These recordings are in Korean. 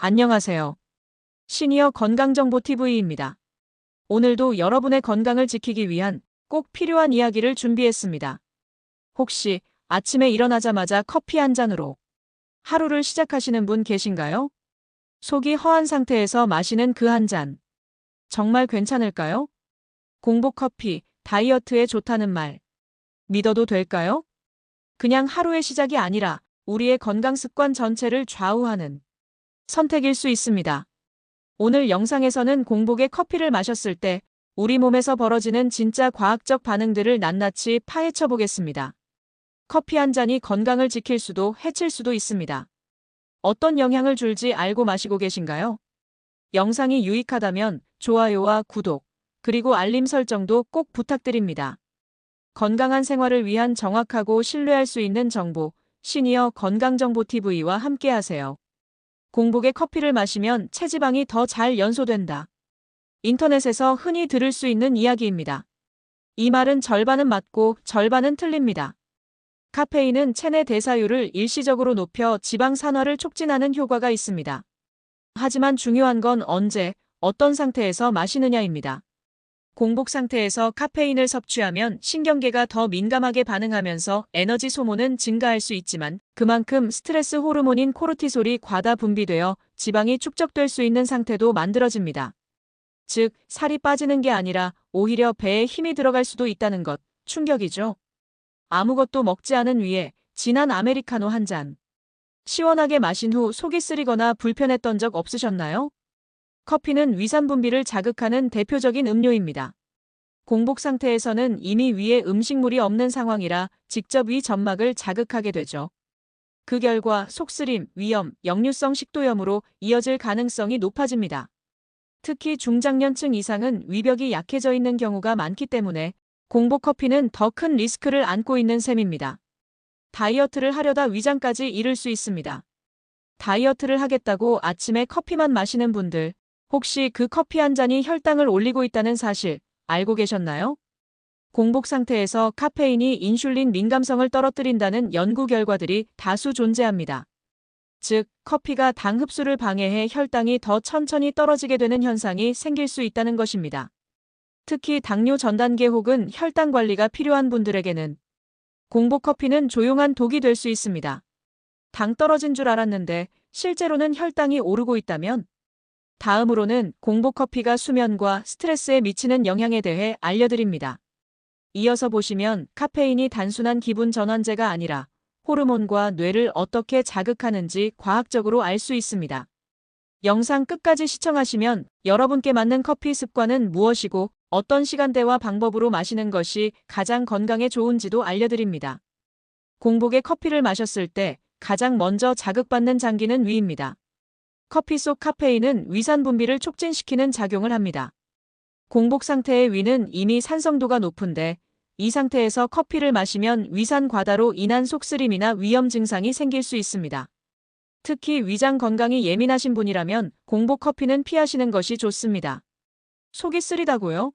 안녕하세요. 시니어 건강정보TV입니다. 오늘도 여러분의 건강을 지키기 위한 꼭 필요한 이야기를 준비했습니다. 혹시 아침에 일어나자마자 커피 한 잔으로 하루를 시작하시는 분 계신가요? 속이 허한 상태에서 마시는 그 한 잔. 정말 괜찮을까요? 공복 커피, 다이어트에 좋다는 말. 믿어도 될까요? 그냥 하루의 시작이 아니라 우리의 건강 습관 전체를 좌우하는 선택일 수 있습니다. 오늘 영상에서는 공복에 커피를 마셨을 때 우리 몸에서 벌어지는 진짜 과학적 반응들을 낱낱이 파헤쳐 보겠습니다. 커피 한 잔이 건강을 지킬 수도 해칠 수도 있습니다. 어떤 영향을 줄지 알고 마시고 계신가요? 영상이 유익하다면 좋아요와 구독, 그리고 알림 설정도 꼭 부탁드립니다. 건강한 생활을 위한 정확하고 신뢰할 수 있는 정보, 시니어 건강정보TV와 함께하세요. 공복에 커피를 마시면 체지방이 더 잘 연소된다. 인터넷에서 흔히 들을 수 있는 이야기입니다. 이 말은 절반은 맞고 절반은 틀립니다. 카페인은 체내 대사율을 일시적으로 높여 지방 산화를 촉진하는 효과가 있습니다. 하지만 중요한 건 언제, 어떤 상태에서 마시느냐입니다. 공복 상태에서 카페인을 섭취하면 신경계가 더 민감하게 반응하면서 에너지 소모는 증가할 수 있지만 그만큼 스트레스 호르몬인 코르티솔이 과다 분비되어 지방이 축적될 수 있는 상태도 만들어집니다. 즉, 살이 빠지는 게 아니라 오히려 배에 힘이 들어갈 수도 있다는 것, 충격이죠. 아무것도 먹지 않은 위에 진한 아메리카노 한 잔. 시원하게 마신 후 속이 쓰리거나 불편했던 적 없으셨나요? 커피는 위산 분비를 자극하는 대표적인 음료입니다. 공복 상태에서는 이미 위에 음식물이 없는 상황이라 직접 위 점막을 자극하게 되죠. 그 결과 속쓰림, 위염, 역류성 식도염으로 이어질 가능성이 높아집니다. 특히 중장년층 이상은 위벽이 약해져 있는 경우가 많기 때문에 공복 커피는 더 큰 리스크를 안고 있는 셈입니다. 다이어트를 하려다 위장까지 이를 수 있습니다. 다이어트를 하겠다고 아침에 커피만 마시는 분들, 혹시 그 커피 한 잔이 혈당을 올리고 있다는 사실 알고 계셨나요? 공복 상태에서 카페인이 인슐린 민감성을 떨어뜨린다는 연구 결과들이 다수 존재합니다. 즉, 커피가 당 흡수를 방해해 혈당이 더 천천히 떨어지게 되는 현상이 생길 수 있다는 것입니다. 특히 당뇨 전 단계 혹은 혈당 관리가 필요한 분들에게는 공복 커피는 조용한 독이 될 수 있습니다. 당 떨어진 줄 알았는데 실제로는 혈당이 오르고 있다면? 다음으로는 공복 커피가 수면과 스트레스에 미치는 영향에 대해 알려드립니다. 이어서 보시면 카페인이 단순한 기분 전환제가 아니라 호르몬과 뇌를 어떻게 자극하는지 과학적으로 알 수 있습니다. 영상 끝까지 시청하시면 여러분께 맞는 커피 습관은 무엇이고 어떤 시간대와 방법으로 마시는 것이 가장 건강에 좋은지도 알려드립니다. 공복에 커피를 마셨을 때 가장 먼저 자극받는 장기는 위입니다. 커피 속 카페인은 위산 분비를 촉진시키는 작용을 합니다. 공복 상태의 위는 이미 산성도가 높은데 이 상태에서 커피를 마시면 위산 과다로 인한 속쓰림이나 위염 증상이 생길 수 있습니다. 특히 위장 건강이 예민하신 분이라면 공복 커피는 피하시는 것이 좋습니다. 속이 쓰리다고요?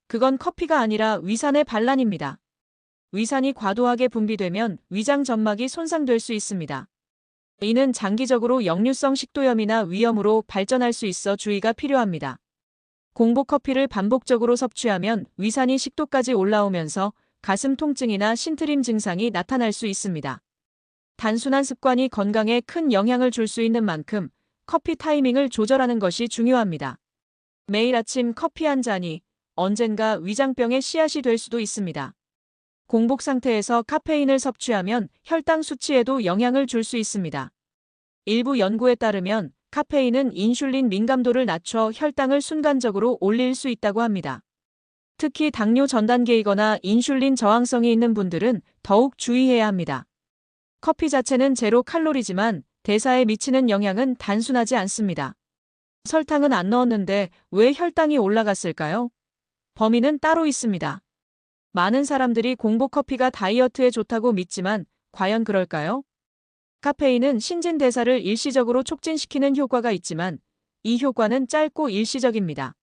그건 커피가 아니라 위산의 반란입니다. 위산이 과도하게 분비되면 위장 점막이 손상될 수 있습니다. 이는 장기적으로 역류성 식도염이나 위염으로 발전할 수 있어 주의가 필요합니다. 공복 커피를 반복적으로 섭취하면 위산이 식도까지 올라오면서 가슴 통증이나 신트림 증상이 나타날 수 있습니다. 단순한 습관이 건강에 큰 영향을 줄 수 있는 만큼 커피 타이밍을 조절하는 것이 중요합니다. 매일 아침 커피 한 잔이 언젠가 위장병의 씨앗이 될 수도 있습니다. 공복 상태에서 카페인을 섭취하면 혈당 수치에도 영향을 줄 수 있습니다. 일부 연구에 따르면 카페인은 인슐린 민감도를 낮춰 혈당을 순간적으로 올릴 수 있다고 합니다. 특히 당뇨 전 단계이거나 인슐린 저항성이 있는 분들은 더욱 주의해야 합니다. 커피 자체는 제로 칼로리지만 대사에 미치는 영향은 단순하지 않습니다. 설탕은 안 넣었는데 왜 혈당이 올라갔을까요? 범인은 따로 있습니다. 많은 사람들이 공복 커피가 다이어트에 좋다고 믿지만 과연 그럴까요? 카페인은 신진대사를 일시적으로 촉진시키는 효과가 있지만 이 효과는 짧고 일시적입니다.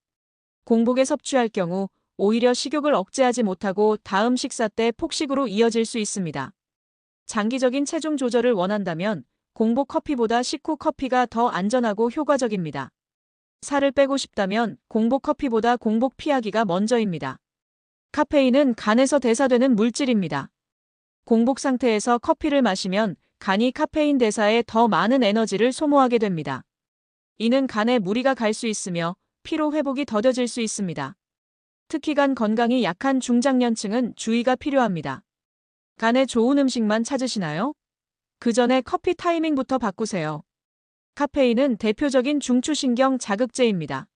공복에 섭취할 경우 오히려 식욕을 억제하지 못하고 다음 식사 때 폭식으로 이어질 수 있습니다. 장기적인 체중 조절을 원한다면 공복 커피보다 식후 커피가 더 안전하고 효과적입니다. 살을 빼고 싶다면 공복 커피보다 공복 피하기가 먼저입니다. 카페인은 간에서 대사되는 물질입니다. 공복 상태에서 커피를 마시면 간이 카페인 대사에 더 많은 에너지를 소모하게 됩니다. 이는 간에 무리가 갈 수 있으며 피로 회복이 더뎌질 수 있습니다. 특히 간 건강이 약한 중장년층은 주의가 필요합니다. 간에 좋은 음식만 찾으시나요? 그 전에 커피 타이밍부터 바꾸세요. 카페인은 대표적인 중추신경 자극제입니다.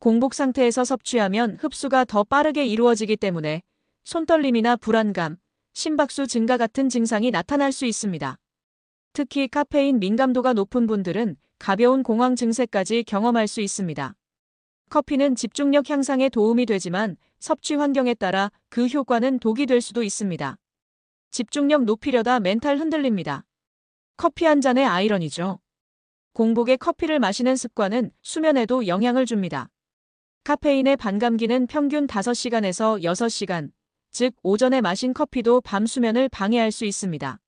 공복 상태에서 섭취하면 흡수가 더 빠르게 이루어지기 때문에 손떨림이나 불안감, 심박수 증가 같은 증상이 나타날 수 있습니다. 특히 카페인 민감도가 높은 분들은 가벼운 공황 증세까지 경험할 수 있습니다. 커피는 집중력 향상에 도움이 되지만 섭취 환경에 따라 그 효과는 독이 될 수도 있습니다. 집중력 높이려다 멘탈 흔들립니다. 커피 한 잔의 아이러니죠. 공복에 커피를 마시는 습관은 수면에도 영향을 줍니다. 카페인의 반감기는 평균 5시간에서 6시간, 즉 오전에 마신 커피도 밤 수면을 방해할 수 있습니다.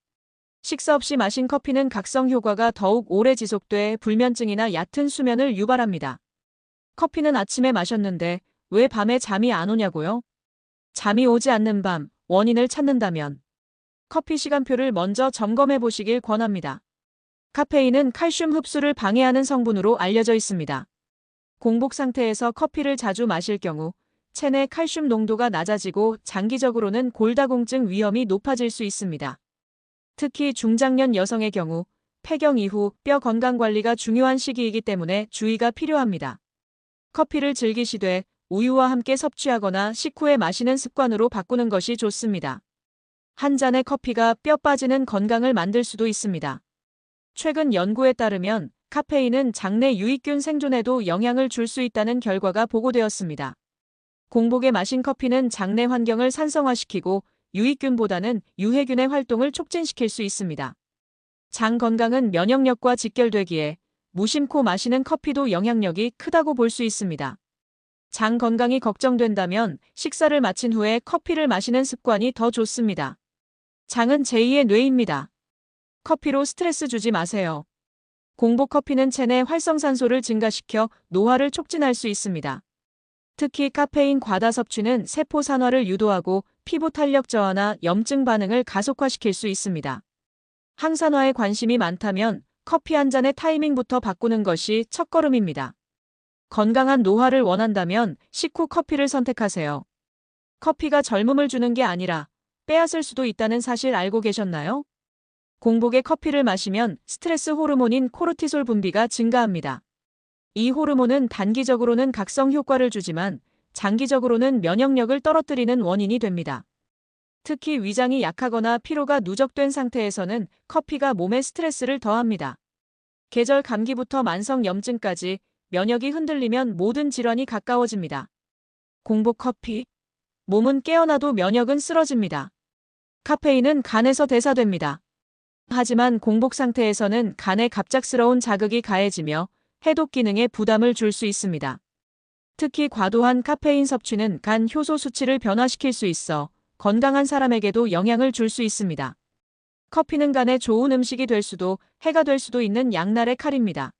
식사 없이 마신 커피는 각성 효과가 더욱 오래 지속돼 불면증이나 얕은 수면을 유발합니다. 커피는 아침에 마셨는데 왜 밤에 잠이 안 오냐고요? 잠이 오지 않는 밤, 원인을 찾는다면 커피 시간표를 먼저 점검해 보시길 권합니다. 카페인은 칼슘 흡수를 방해하는 성분으로 알려져 있습니다. 공복 상태에서 커피를 자주 마실 경우 체내 칼슘 농도가 낮아지고 장기적으로는 골다공증 위험이 높아질 수 있습니다. 특히 중장년 여성의 경우 폐경 이후 뼈 건강 관리가 중요한 시기이기 때문에 주의가 필요합니다. 커피를 즐기시되 우유와 함께 섭취하거나 식후에 마시는 습관으로 바꾸는 것이 좋습니다. 한 잔의 커피가 뼈 빠지는 건강을 만들 수도 있습니다. 최근 연구에 따르면 카페인은 장내 유익균 생존에도 영향을 줄 수 있다는 결과가 보고되었습니다. 공복에 마신 커피는 장내 환경을 산성화시키고 유익균보다는 유해균의 활동을 촉진시킬 수 있습니다. 장 건강은 면역력과 직결되기에 무심코 마시는 커피도 영향력이 크다고 볼 수 있습니다. 장 건강이 걱정된다면 식사를 마친 후에 커피를 마시는 습관이 더 좋습니다. 장은 제2의 뇌입니다. 커피로 스트레스 주지 마세요. 공복 커피는 체내 활성산소를 증가시켜 노화를 촉진할 수 있습니다. 특히 카페인 과다 섭취는 세포 산화를 유도하고 피부 탄력 저하나 염증 반응을 가속화시킬 수 있습니다. 항산화에 관심이 많다면 커피 한 잔의 타이밍부터 바꾸는 것이 첫걸음입니다. 건강한 노화를 원한다면 식후 커피를 선택하세요. 커피가 젊음을 주는 게 아니라 빼앗을 수도 있다는 사실 알고 계셨나요? 공복에 커피를 마시면 스트레스 호르몬인 코르티솔 분비가 증가합니다. 이 호르몬은 단기적으로는 각성 효과를 주지만 장기적으로는 면역력을 떨어뜨리는 원인이 됩니다. 특히 위장이 약하거나 피로가 누적된 상태에서는 커피가 몸에 스트레스를 더합니다. 계절 감기부터 만성 염증까지 면역이 흔들리면 모든 질환이 가까워집니다. 공복 커피. 몸은 깨어나도 면역은 쓰러집니다. 카페인은 간에서 대사됩니다. 하지만 공복 상태에서는 간에 갑작스러운 자극이 가해지며 해독 기능에 부담을 줄 수 있습니다. 특히 과도한 카페인 섭취는 간 효소 수치를 변화시킬 수 있어 건강한 사람에게도 영향을 줄 수 있습니다. 커피는 간에 좋은 음식이 될 수도 해가 될 수도 있는 양날의 칼입니다.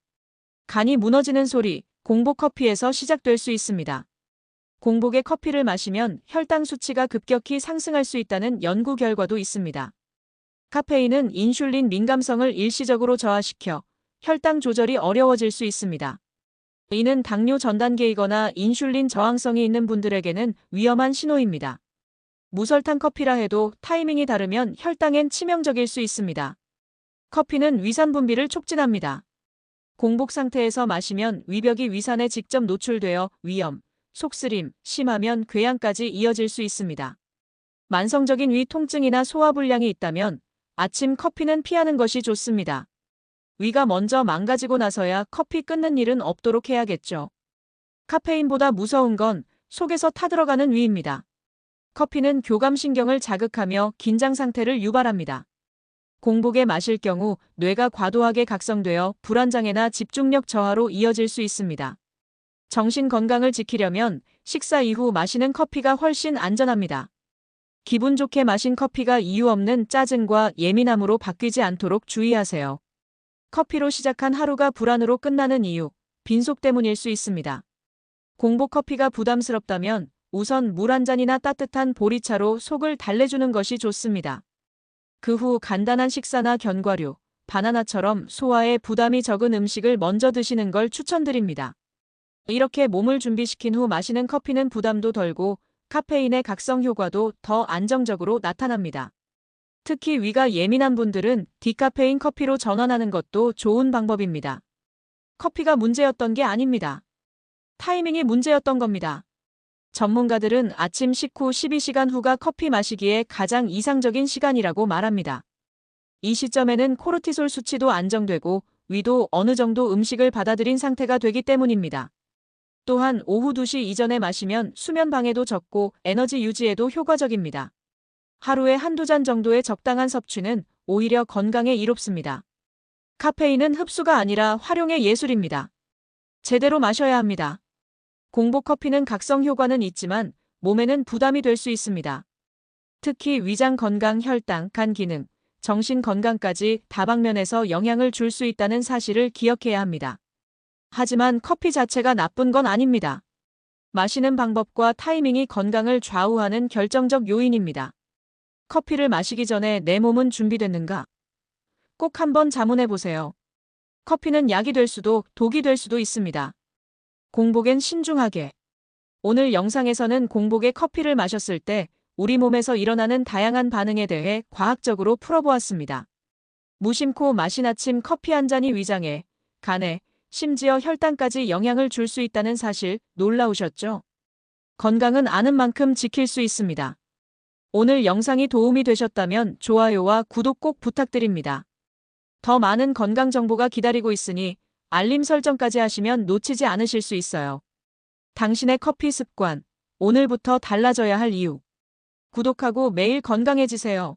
간이 무너지는 소리, 공복 커피에서 시작될 수 있습니다. 공복에 커피를 마시면 혈당 수치가 급격히 상승할 수 있다는 연구 결과도 있습니다. 카페인은 인슐린 민감성을 일시적으로 저하시켜 혈당 조절이 어려워질 수 있습니다. 이는 당뇨 전 단계이거나 인슐린 저항성이 있는 분들에게는 위험한 신호입니다. 무설탕 커피라 해도 타이밍이 다르면 혈당엔 치명적일 수 있습니다. 커피는 위산 분비를 촉진합니다. 공복 상태에서 마시면 위벽이 위산에 직접 노출되어 위염, 속쓰림, 심하면 궤양까지 이어질 수 있습니다. 만성적인 위 통증이나 소화불량이 있다면 아침 커피는 피하는 것이 좋습니다. 위가 먼저 망가지고 나서야 커피 끊는 일은 없도록 해야겠죠. 카페인보다 무서운 건 속에서 타들어가는 위입니다. 커피는 교감신경을 자극하며 긴장 상태를 유발합니다. 공복에 마실 경우 뇌가 과도하게 각성되어 불안장애나 집중력 저하로 이어질 수 있습니다. 정신 건강을 지키려면 식사 이후 마시는 커피가 훨씬 안전합니다. 기분 좋게 마신 커피가 이유 없는 짜증과 예민함으로 바뀌지 않도록 주의하세요. 커피로 시작한 하루가 불안으로 끝나는 이유, 빈속 때문일 수 있습니다. 공복 커피가 부담스럽다면 우선 물 한 잔이나 따뜻한 보리차로 속을 달래주는 것이 좋습니다. 그 후 간단한 식사나 견과류, 바나나처럼 소화에 부담이 적은 음식을 먼저 드시는 걸 추천드립니다. 이렇게 몸을 준비시킨 후 마시는 커피는 부담도 덜고 카페인의 각성 효과도 더 안정적으로 나타납니다. 특히 위가 예민한 분들은 디카페인 커피로 전환하는 것도 좋은 방법입니다. 커피가 문제였던 게 아닙니다. 타이밍이 문제였던 겁니다. 전문가들은 아침 식후 12시간 후가 커피 마시기에 가장 이상적인 시간이라고 말합니다. 이 시점에는 코르티솔 수치도 안정되고 위도 어느 정도 음식을 받아들인 상태가 되기 때문입니다. 또한 오후 2시 이전에 마시면 수면 방해도 적고 에너지 유지에도 효과적입니다. 하루에 한두 잔 정도의 적당한 섭취는 오히려 건강에 이롭습니다. 카페인은 흡수가 아니라 활용의 예술입니다. 제대로 마셔야 합니다. 공복 커피는 각성 효과는 있지만 몸에는 부담이 될 수 있습니다. 특히 위장 건강, 혈당, 간 기능, 정신 건강까지 다방면에서 영향을 줄 수 있다는 사실을 기억해야 합니다. 하지만 커피 자체가 나쁜 건 아닙니다. 마시는 방법과 타이밍이 건강을 좌우하는 결정적 요인입니다. 커피를 마시기 전에 내 몸은 준비됐는가? 꼭 한번 자문해 보세요. 커피는 약이 될 수도 독이 될 수도 있습니다. 공복엔 신중하게. 오늘 영상에서는 공복에 커피를 마셨을 때 우리 몸에서 일어나는 다양한 반응에 대해 과학적으로 풀어보았습니다. 무심코 마신 아침 커피 한 잔이 위장에, 간에, 심지어 혈당까지 영향을 줄 수 있다는 사실 놀라우셨죠? 건강은 아는 만큼 지킬 수 있습니다. 오늘 영상이 도움이 되셨다면 좋아요와 구독 꼭 부탁드립니다. 더 많은 건강 정보가 기다리고 있으니 알림 설정까지 하시면 놓치지 않으실 수 있어요. 당신의 커피 습관, 오늘부터 달라져야 할 이유. 구독하고 매일 건강해지세요.